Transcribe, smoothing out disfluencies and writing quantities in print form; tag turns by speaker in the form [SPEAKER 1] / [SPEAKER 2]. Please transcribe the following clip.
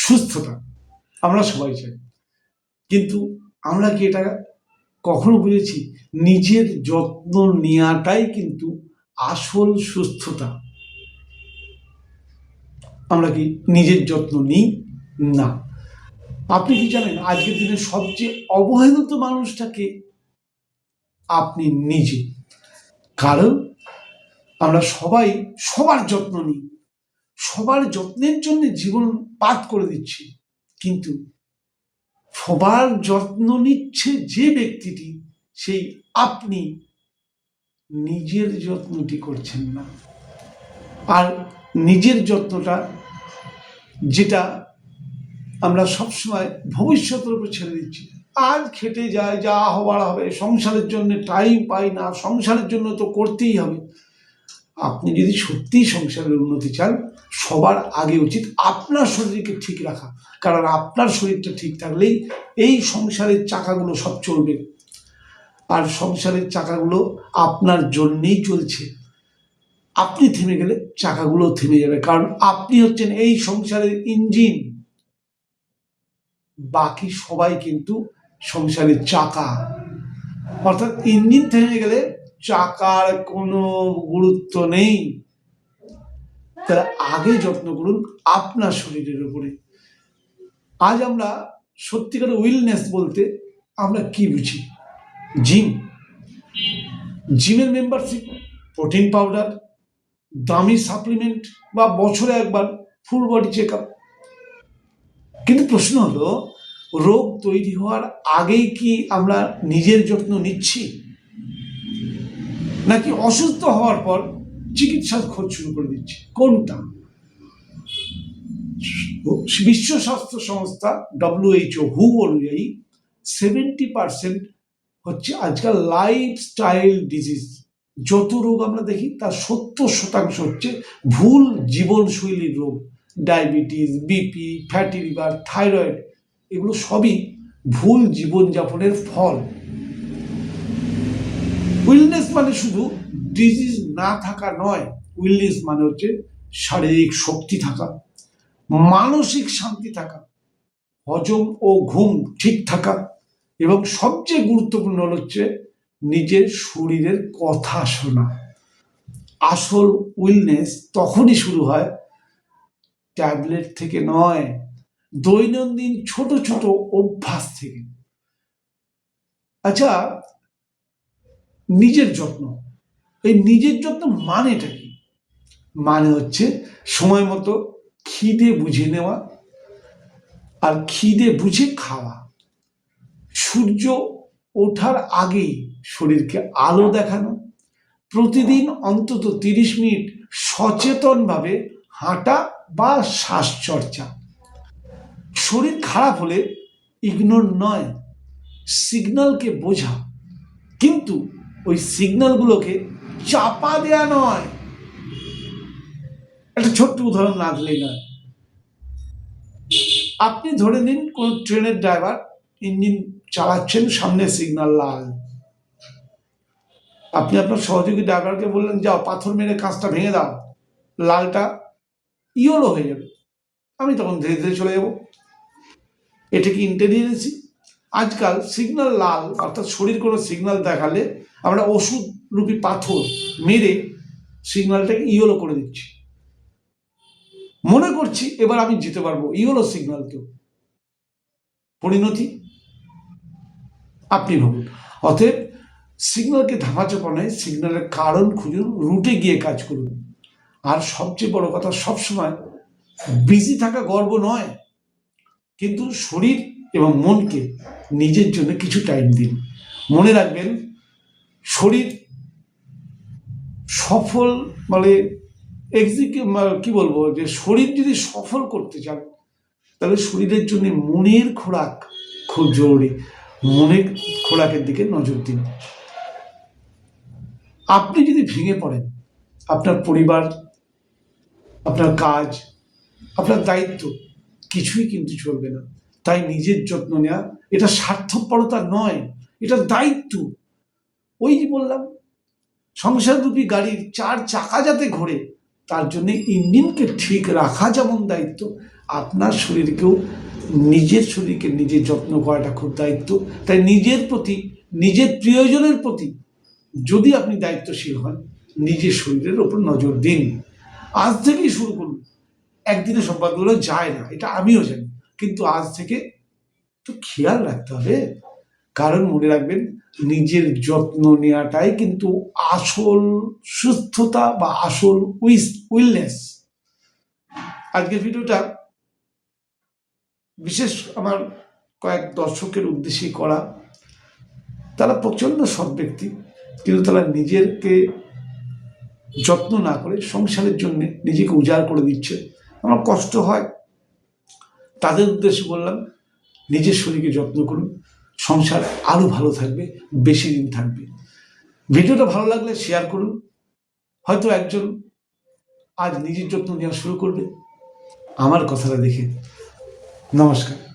[SPEAKER 1] সুস্থতা আমরা সবাই চাই, কিন্তু আমরা কি এটা কখনো বুঝেছি নিজের যত্ন নেওয়াটাই কিন্তু আসল সুস্থতা? আমরা কি নিজের যত্ন নিই না? আপনি কি জানেন আজকের দিনে সবচেয়ে অবহেলিত মানুষটাকে আপনি নিজে। কারণ আমরা সবাই সবার যত্ন নিই, সবার যত্নের জন্য জীবন পাত করে দিচ্ছি, কিন্তু সবার যত্ন নিচ্ছে যে ব্যক্তিটি, সেই আপনি নিজের যত্নটি করছেন না। আর নিজের যত্নটা যেটা আমরা সবসময় ভবিষ্যতের উপর ছেড়ে দিচ্ছি, আজ খেটে যায়, যা হবার হবে, সংসারের জন্য টাইম পাই না, সংসারের জন্য তো করতেই হবে। আপনি যদি সত্যিই সংসারের উন্নতি চান, সবার আগে উচিত আপনার শরীরকে ঠিক রাখা, কারণ আপনার শরীরটা ঠিক থাকলেই এই সংসারের চাকাগুলো সব চলবে। আর সংসারের চাকাগুলো আপনার জন্যেই চলছে, আপনি থেমে গেলে চাকাগুলো থেমে যাবে, কারণ আপনি হচ্ছেন এই সংসারের ইঞ্জিন, বাকি সবাই কিন্তু সংসারের চাকা। অর্থাৎ ইঞ্জিন থেমে গেলে চাকার কোনো গুরুত্ব নেই। তাহলে আগে যত্ন করুন আপনার শরীরের উপরে। আজ আমরা সত্যিকার উইলনেস বলতে আমরা কি বুঝি? জিমের মেম্বারশিপ, প্রোটিন পাউডার, দামি সাপ্লিমেন্ট, বা বছরে একবার ফুল বডি চেক আপ। কিন্তু প্রশ্ন হলো, রোগ তৈরি হওয়ার আগেই কি আমরা নিজের যত্ন নিচ্ছি, নাকি অসুস্থ হওয়ার পর চিকিৎসার খোঁজ শুরু করে দিচ্ছি? কোনটা? বিশ্ব স্বাস্থ্য সংস্থা WHO অনুযায়ী 70% হচ্ছে আজকাল লাইফস্টাইল ডিজিজ। যত রোগ আমরা দেখি তার 70% হচ্ছে ভুল জীবনশৈলীর রোগ। Diabetes, BP, fatty liver, thyroid, এগুলো সবই ভুল জীবনযাপনের ফল। উইলনেস মানে শুধু ডিজিজ না থাকা নয়, উইলনেস মানে হচ্ছে শারীরিক শক্তি থাকা, মানসিক শান্তি থাকা, হজম ও ঘুম ঠিক থাকা, এবং সবচেয়ে গুরুত্বপূর্ণ হচ্ছে নিজের শরীরের কথা শোনা। আসল উইলনেস তখনই শুরু হয় ট্যাবলেট থেকে নয়, দৈনন্দিন ছোট ছোট অভ্যাস থেকে। আচ্ছা, নিজের যত্ন, এই নিজের যত্ন মানেটা কি? মানে হচ্ছে সময় মতো খিদে বুঝে নেওয়া, আর খিদে বুঝে খাওয়া, সূর্য ওঠার আগেই শরীরকে আলো দেখানো, প্রতিদিন অন্তত 30 মিনিট সচেতনভাবে হাঁটা বা শ্বাসচর্চা। শরীর খারাপ হলে ইগনোর নয়, সিগন্যালকে বোঝা, কিন্তু ওই সিগন্যালগুলোকে চাপা দেয়া নয়। একটা ছোট্ট উদাহরণ না দিলেই নয়। আপনি ধরে নিন কোন ট্রেনের ড্রাইভার ইঞ্জিন চালাচ্ছেন, সামনে সিগন্যাল লাল। আপনি আপনার সহযোগী ড্রাইভারকে বললেন, যাও পাথর মেরে কাঁচটা ভেঙে দাও, লালটা ইয়েলো হয়ে যাবে, আমি তখন ধীরে ধীরে চলে যাব। এটা কি ইন্টেলিজেন্সি? আজকাল সিগন্যাল লাল, অর্থাৎ শরীর কোনো সিগন্যাল দেখালে আমরা ওষুধ রূপী পাথর মেরে সিগন্যালটাকে ইয়েলো করে দিচ্ছি, মনে করছি এবার আমি যেতে পারবো, ইয়েলো সিগন্যালকেও। পরিণতি আপনি ভাবুন। অতএব সিগন্যালকে ধামাচাপা নয়, সিগন্যালের কারণ খুঁজুন, রুটে গিয়ে কাজ করুন। আর সবচেয়ে বড় কথা, সবসময় বিজি থাকা গর্ব নয়, কিন্তু শরীর এবং মনকে নিজের জন্য কিছু টাইম দিন। মনে রাখবেন, শরীর সফল মানে কি বলবো, যে শরীর যদি সফল করতে চান, তাহলে শরীরের জন্য মনের খোরাক খুব জরুরি। মনের খোরাকের দিকে নজর দিন। আপনি যদি ভেঙে পড়েন, আপনার পরিবার, আপনার কাজ, আপনার দায়িত্ব কিছুই কিন্তু চলবে না। তাই নিজের যত্ন নেওয়া এটা স্বার্থপরতা নয়, এটা দায়িত্ব। ওই যে বললাম, সংসাররূপী গাড়ির 4 চাকা যাতে ঘোরে, তার জন্য ইঞ্জিনকে ঠিক রাখা যেমন দায়িত্ব, আপনার শরীরকেও, নিজের শরীরকে নিজের যত্ন করাটা খুব দায়িত্ব। তাই নিজের প্রতি, নিজের প্রিয়জনের প্রতি যদি আপনি দায়িত্বশীল হন, নিজের শরীরের ওপর নজর দিন। আজ থেকেই শুরু করুন। একদিনে সম্পাদগুলো যায় না, এটা আমিও জানি, কিন্তু আজ থেকে একটু খেয়াল রাখতে হবে। কারণ মনে রাখবেন, নিজের যত্ন নেওয়াটাই কিন্তু আসল সুস্থতা বা আসল উইলনেস। আজকের ভিডিওটা বিশেষ আমার কয়েক দর্শকের উদ্দেশ্যে করা। তারা প্রচণ্ড সৎ ব্যক্তি, কিন্তু তারা নিজেকে যত্ন না করে সংসারের জন্য নিজেকে উজাড় করে দিচ্ছে। আমার কষ্ট হয়। তাদের উদ্দেশ্যে বললাম, নিজের শরীরকে যত্ন করুন, সংসার আরও ভালো থাকবে, বেশি দিন থাকবে। ভিডিওটা ভালো লাগলে শেয়ার করুন। হয়তো একজন আজ নিজের যত্ন নেওয়া শুরু করবে আমার কথাটা দেখে। নমস্কার।